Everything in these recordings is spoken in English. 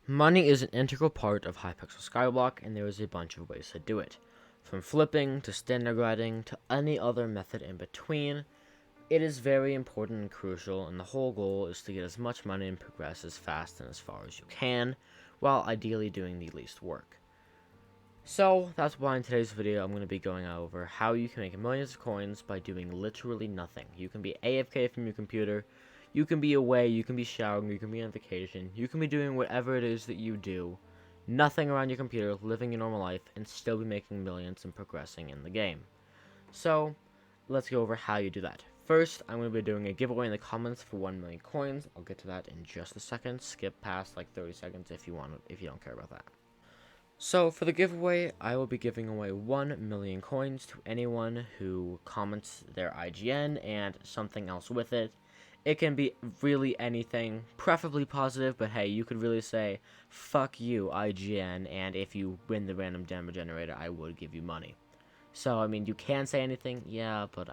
Money is an integral part of Hypixel Skyblock, and there is a bunch of ways to do it. From flipping, to standard grinding, to any other method in between, it is very important and crucial, and the whole goal is to get as much money and progress as fast and as far as you can, while ideally doing the least work. So, that's why in today's video I'm going to be going over how you can make millions of coins by doing literally nothing. You can be AFK from your computer, you can be away, you can be showering, you can be on vacation, you can be doing whatever it is that you do, nothing around your computer, living your normal life, and still be making millions and progressing in the game. So, let's go over how you do that. First, I'm going to be doing a giveaway in the comments for 1 million coins. I'll get to that in just a second. Skip past like 30 seconds if you don't care about that. So, for the giveaway, I will be giving away 1 million coins to anyone who comments their IGN and something else with it. It can be really anything, preferably positive, but hey, you could really say, fuck you, IGN, and if you win the random damage generator, I would give you money. So, I mean, you can say anything, yeah, but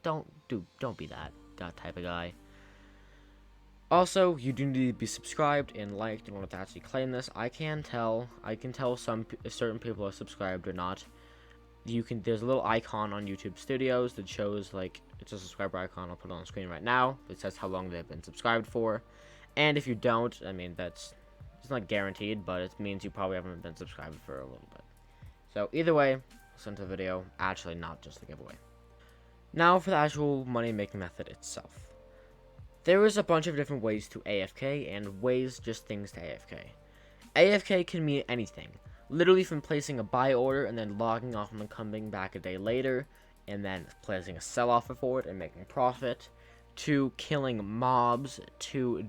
don't be that type of guy. Also, you do need to be subscribed and liked in order to actually claim this. I can tell certain people are subscribed or not. There's a little icon on YouTube Studios that shows, like, it's a subscriber icon. I'll put it on the screen right now. It says how long they've been subscribed for. And if you don't, I mean, it's not guaranteed, but it means you probably haven't been subscribed for a little bit. So either way, listen to the video. Actually, not just the giveaway. Now for the actual money making method itself. There is a bunch of different ways to AFK and just things to AFK. AFK can mean anything. Literally from placing a buy order and then logging off and then coming back a day later and then placing a sell offer for it and making profit, to killing mobs, to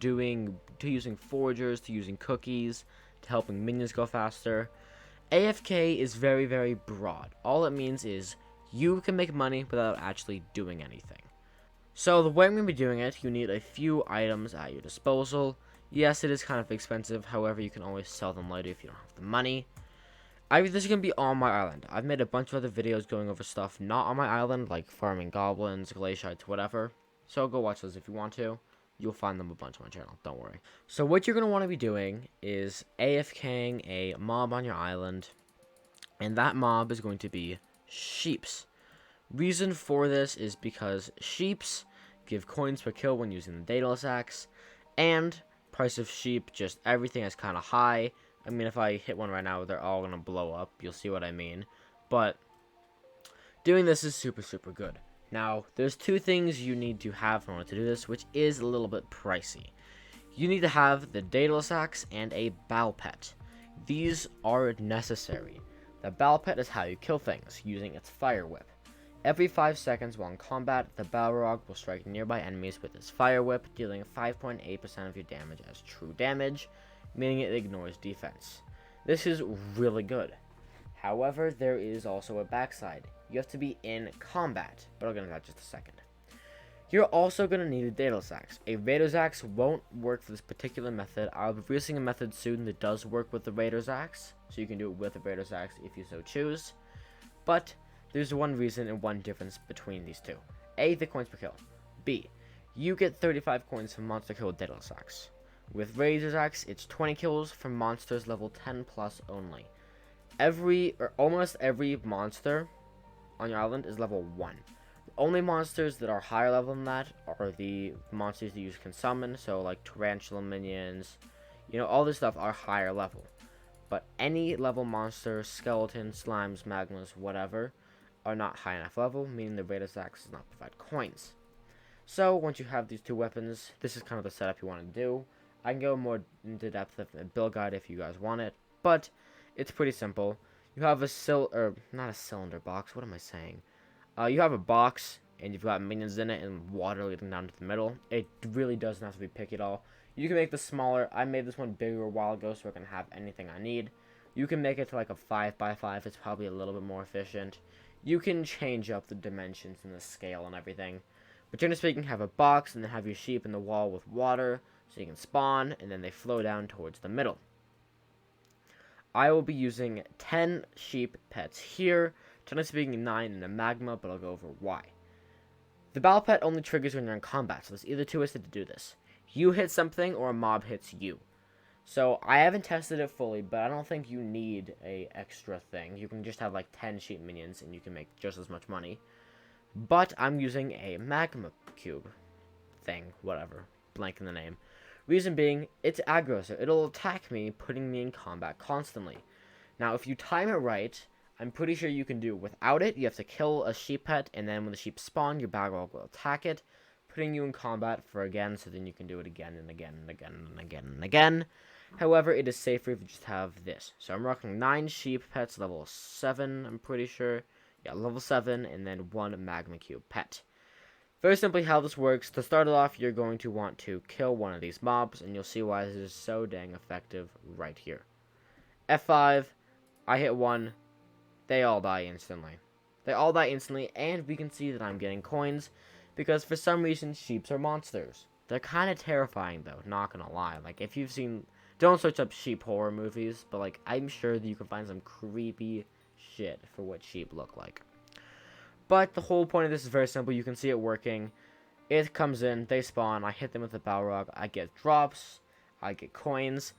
using foragers, to using cookies, to helping minions go faster. AFK is very, very broad. All it means is you can make money without actually doing anything. So the way I'm going to be doing it, you need a few items at your disposal. Yes, it is kind of expensive, however, you can always sell them later if you don't have the money. This is going to be on my island. I've made a bunch of other videos going over stuff not on my island, like farming goblins, glaciites, whatever. So go watch those if you want to. You'll find them a bunch on my channel, don't worry. So what you're going to want to be doing is AFKing a mob on your island, and that mob is going to be sheeps. Reason for this is because sheeps give coins per kill when using the daedalus axe, and price of sheep, just everything is kind of high. I mean, if I hit one right now, they're all going to blow up. You'll see what I mean. But doing this is super, super good. Now, there's two things you need to have in order to do this, which is a little bit pricey. You need to have the daedalus axe and a bow pet. These are necessary. The bow pet is how you kill things, using its fire whip. Every 5 seconds while in combat, the Balrog will strike nearby enemies with its fire whip, dealing 5.8% of your damage as true damage, meaning it ignores defense. This is really good. However, there is also a backside. You have to be in combat, but I'll get into that in just a second. You're also going to need a daedalus axe. A raider's axe won't work for this particular method. I'll be releasing a method soon that does work with the raider's axe, so you can do it with a raider's axe if you so choose. But there's one reason and one difference between these two. A, the coins per kill. B, you get 35 coins from monster kill with daedalus axe. With Raider's Axe, it's 20 kills from monsters level 10 plus only. Almost every monster on your island is level 1. The only monsters that are higher level than that are the monsters that you can summon, so like tarantula minions, all this stuff are higher level. But any level monster, skeletons, slimes, magmas, whatever, are not high enough level, meaning the Raider's Axe does not provide coins. So once you have these two weapons, this is kind of the setup you want to do. I can go more into depth of a build guide if you guys want it, but it's pretty simple. You have not a cylinder box, what am I saying? You have a box, and you've got minions in it, and water leading down to the middle. It really doesn't have to be picky at all. You can make this smaller. I made this one bigger a while ago, so I can have anything I need. You can make it to like a 5x5, it's probably a little bit more efficient. You can change up the dimensions and the scale and everything. But generally speaking, have a box, and then have your sheep in the wall with water, so you can spawn, and then they flow down towards the middle. I will be using 10 sheep pets here, generally speaking 9 in the magma, but I'll go over why. The battle pet only triggers when you're in combat, so there's either two ways to do this. You hit something, or a mob hits you. So I haven't tested it fully, but I don't think you need a extra thing. You can just have like 10 sheep minions and you can make just as much money. But I'm using a magma cube thing, whatever, blank in the name. Reason being, it's aggro, so it'll attack me, putting me in combat constantly. Now, if you time it right, I'm pretty sure you can do without it. You have to kill a sheep pet, and then when the sheep spawn, your Balrog will attack it, putting you in combat for again, so then you can do it again and again and again and again and again. However, it is safer if you just have this. So I'm rocking 9 sheep pets, level 7, I'm pretty sure. Yeah, level 7, and then 1 magma cube pet. Very simply how this works, to start it off, you're going to want to kill one of these mobs, and you'll see why this is so dang effective right here. F5, I hit 1, they all die instantly. They all die instantly, and we can see that I'm getting coins, because for some reason, sheeps are monsters. They're kind of terrifying, though, not gonna lie. Like, if you've seen, don't search up sheep horror movies, but, like, I'm sure that you can find some creepy shit for what sheep look like. But the whole point of this is very simple. You can see it working. It comes in, they spawn, I hit them with the Balrog, I get drops, I get coins,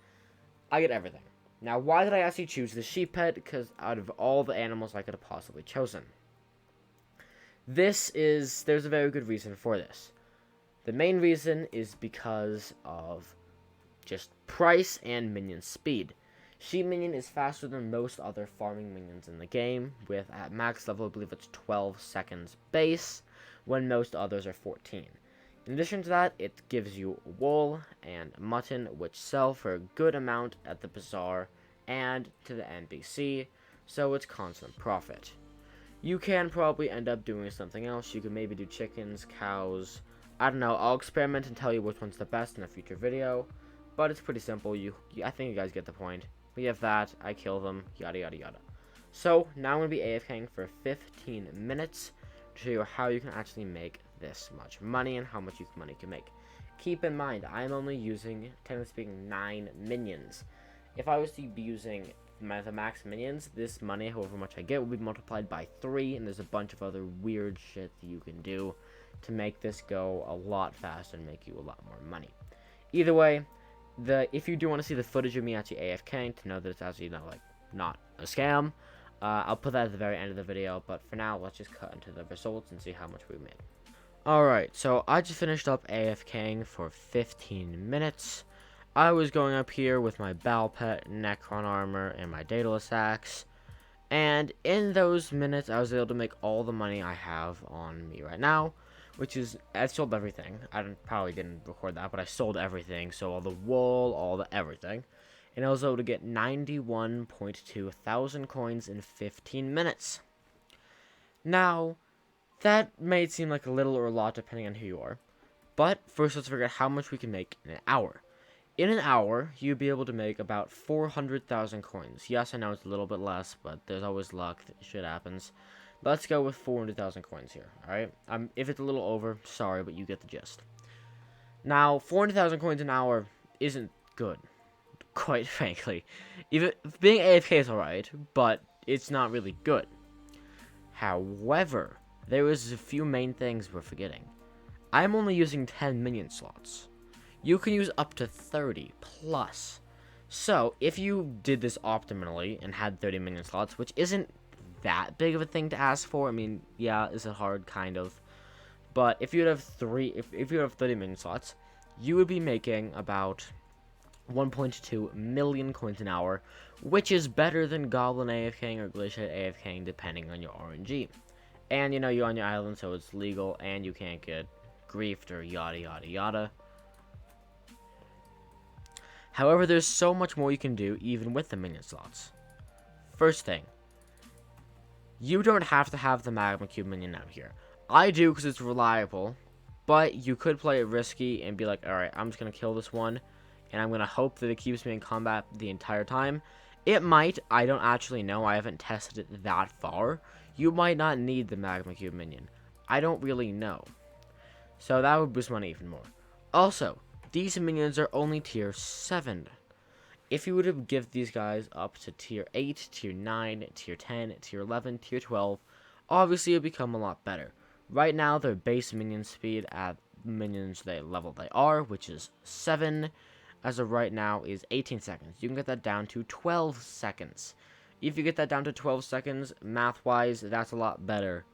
I get everything. Now, why did I actually choose the sheep pet? Because out of all the animals I could have possibly chosen. There's a very good reason for this. The main reason is because of just price and minion speed. Sheep minion is faster than most other farming minions in the game, with at max level I believe it's 12 seconds base, when most others are 14. In addition to that, it gives you wool and mutton, which sell for a good amount at the bazaar and to the NPC, so it's constant profit. You can probably end up doing something else. You could maybe do chickens, cows, I don't know, I'll experiment and tell you which one's the best in a future video, but it's pretty simple. I think you guys get the point. We have that, I kill them, yada yada yada. So, now I'm going to be AFKing for 15 minutes to show you how you can actually make this much money and how much money you can make. Keep in mind, I'm only using, technically speaking, 9 minions. If I was to be using the max minions, this money, however much I get, will be multiplied by 3, and there's a bunch of other weird shit that you can do to make this go a lot faster and make you a lot more money. Either way, if you do want to see the footage of me actually AFKing to know that it's actually not a scam, I'll put that at the very end of the video, but for now, let's just cut into the results and see how much we made. Alright, so I just finished up AFKing for 15 minutes. I was going up here with my Bal Pet, Necron Armor, and my Daedalus Axe, and in those minutes, I was able to make all the money I have on me right now, which is, I sold everything. Probably didn't record that, but I sold everything, so all the wool, all the everything. And I was able to get 91.2 thousand coins in 15 minutes. Now, that may seem like a little or a lot depending on who you are. But first, let's figure out how much we can make in an hour. In an hour, you'd be able to make about 400,000 coins. Yes, I know it's a little bit less, but there's always luck. Shit happens. Let's go with 400,000 coins here, alright? If it's a little over, sorry, but you get the gist. Now, 400,000 coins an hour isn't good, quite frankly. Even being AFK is alright, but it's not really good. However, there is a few main things we're forgetting. I'm only using 10 minion slots. You can use up to 30 plus. So, if you did this optimally and had 30 minion slots, which isn't that big of a thing to ask for. I mean, yeah, is it hard? Kind of. But if you have 30 minion slots, you would be making about 1.2 million coins an hour, which is better than Goblin AFKing or Glacier AFKing, depending on your RNG. And, you know, you're on your island, so it's legal, and you can't get griefed or yada yada yada. However, there's so much more you can do, even with the minion slots. First thing, you don't have to have the Magma Cube minion out here. I do because it's reliable, but you could play it risky and be like, alright, I'm just going to kill this one, and I'm going to hope that it keeps me in combat the entire time. It might, I don't actually know, I haven't tested it that far. You might not need the Magma Cube minion. I don't really know. So that would boost money even more. Also, these minions are only tier 7. If you were to give these guys up to tier 8, tier 9, tier 10, tier 11, tier 12, obviously it would become a lot better. Right now, their base minion speed at minions level they are, which is 7, as of right now is 18 seconds. You can get that down to 12 seconds. If you get that down to 12 seconds, math-wise, that's a lot better.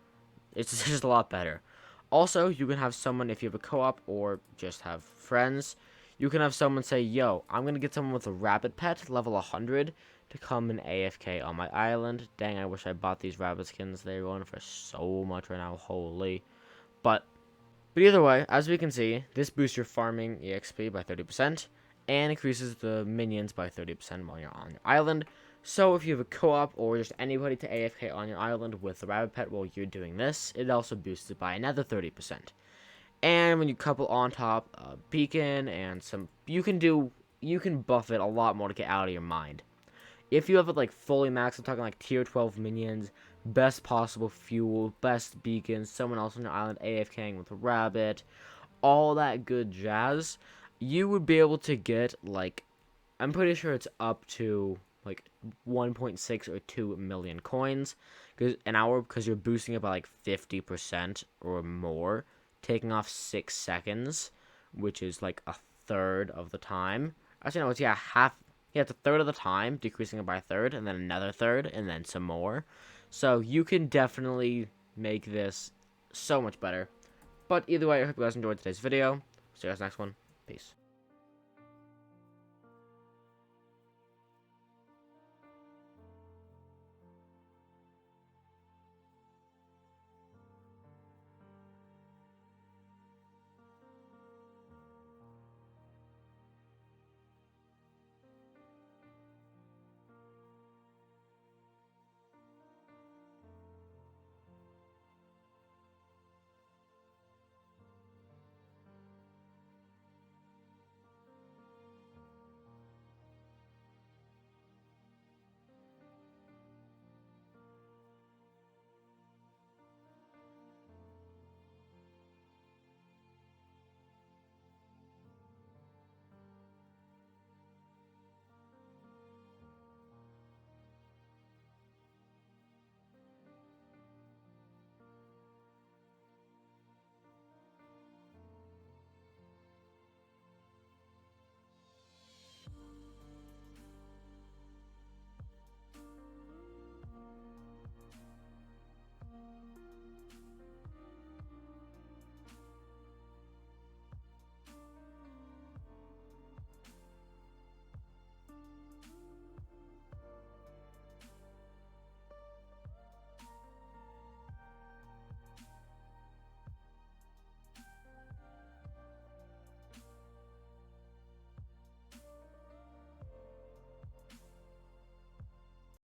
It's just a lot better. Also, you can have someone, if you have a co-op or just have friends, you can have someone say, yo, I'm going to get someone with a rabbit pet, level 100, to come and AFK on my island. Dang, I wish I bought these rabbit skins. They're going for so much right now, holy. But either way, as we can see, this boosts your farming EXP by 30% and increases the minions by 30% while you're on your island. So if you have a co-op or just anybody to AFK on your island with the rabbit pet while you're doing this, it also boosts it by another 30%. And when you couple on top a beacon and some, you can buff it a lot more to get out of your mind. If you have it like fully maxed, I'm talking like tier 12 minions, best possible fuel, best beacons, someone else on your island AFKing with a rabbit, all that good jazz, you would be able to get like, I'm pretty sure it's up to like 1.6 or 2 million coins an hour, because you're boosting it by like 50% or more, taking off 6 seconds, which is like a third of the time. Actually, no, it's half. Yeah, it's a third of the time, decreasing it by a third, and then another third, and then some more. So you can definitely make this so much better. But either way, I hope you guys enjoyed today's video. See you guys next one. Peace.